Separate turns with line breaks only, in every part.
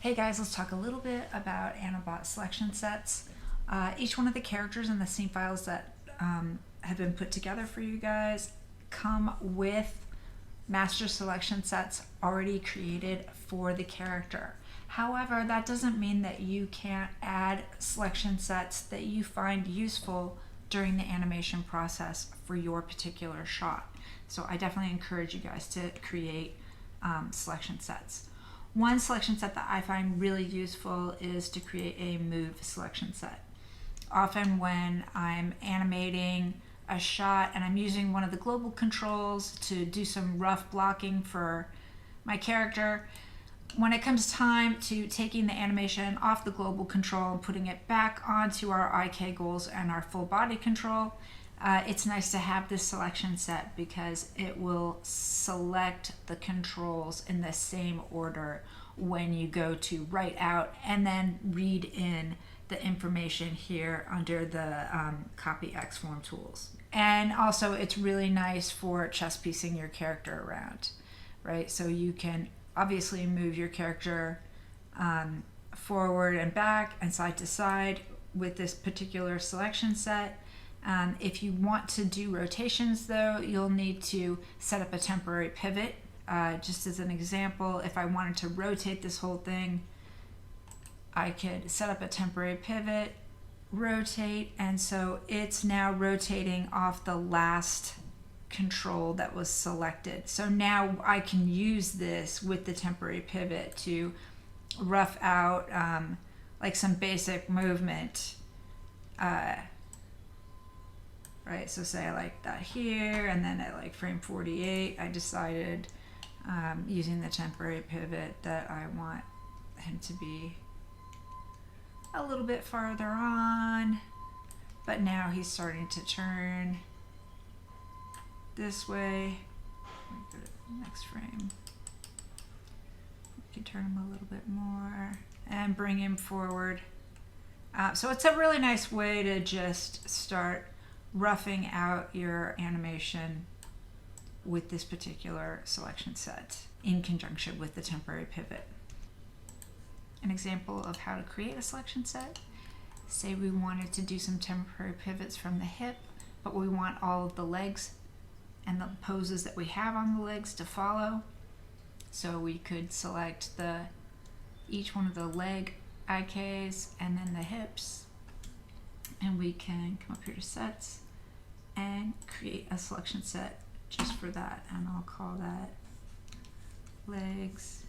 Hey guys, let's talk a little bit about animBot selection sets. Each one of the characters in the scene files that have been put together for you guys come with master selection sets already created for the character. However, that doesn't mean that you can't add selection sets that you find useful during the animation process for your particular shot. So I definitely encourage you guys to create selection sets. One selection set that I find really useful is to create a move selection set. Often when I'm animating a shot and I'm using one of the global controls to do some rough blocking for my character, when it comes time to taking the animation off the global control and putting it back onto our IK goals and our full body control, it's nice to have this selection set because it will select the controls in the same order when you go to write out and then read in the information here under the copy XForm tools. And also it's really nice for chess piecing your character around, right? So you can obviously move your character forward and back and side to side with this particular selection set. If you want to do rotations though, you'll need to set up a temporary pivot. Just as an example, if I wanted to rotate this whole thing, I could set up a temporary pivot, rotate, and so it's now rotating off the last control that was selected. So now I can use this with the temporary pivot to rough out like some basic movement. Right, so say I like that here, and then at like frame 48, I decided using the temporary pivot that I want him to be a little bit farther on, but now he's starting to turn this way. Go to the next frame. We can turn him a little bit more and bring him forward. So it's a really nice way to just start roughing out your animation with this particular selection set in conjunction with the temporary pivot. An example of how to create a selection set, say we wanted to do some temporary pivots from the hip, but we want all of the legs and the poses that we have on the legs to follow. So we could select each one of the leg IKs and then the hips, and we can come up here to sets and create a selection set just for that, and I'll call that legs,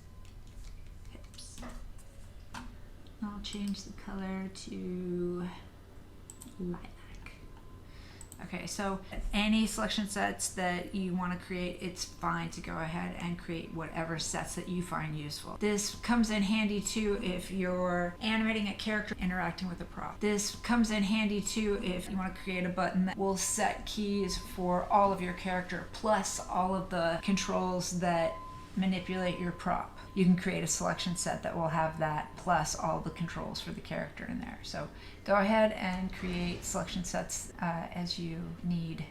hips. I'll change the color to lilac. Okay, so any selection sets that you want to create, it's fine to go ahead and create whatever sets that you find useful. This comes in handy too if you're animating a character interacting with a prop. This comes in handy too if you want to create a button that will set keys for all of your character plus all of the controls that manipulate your prop. You can create a selection set that will have that plus all the controls for the character in there. So go ahead and create selection sets as you need.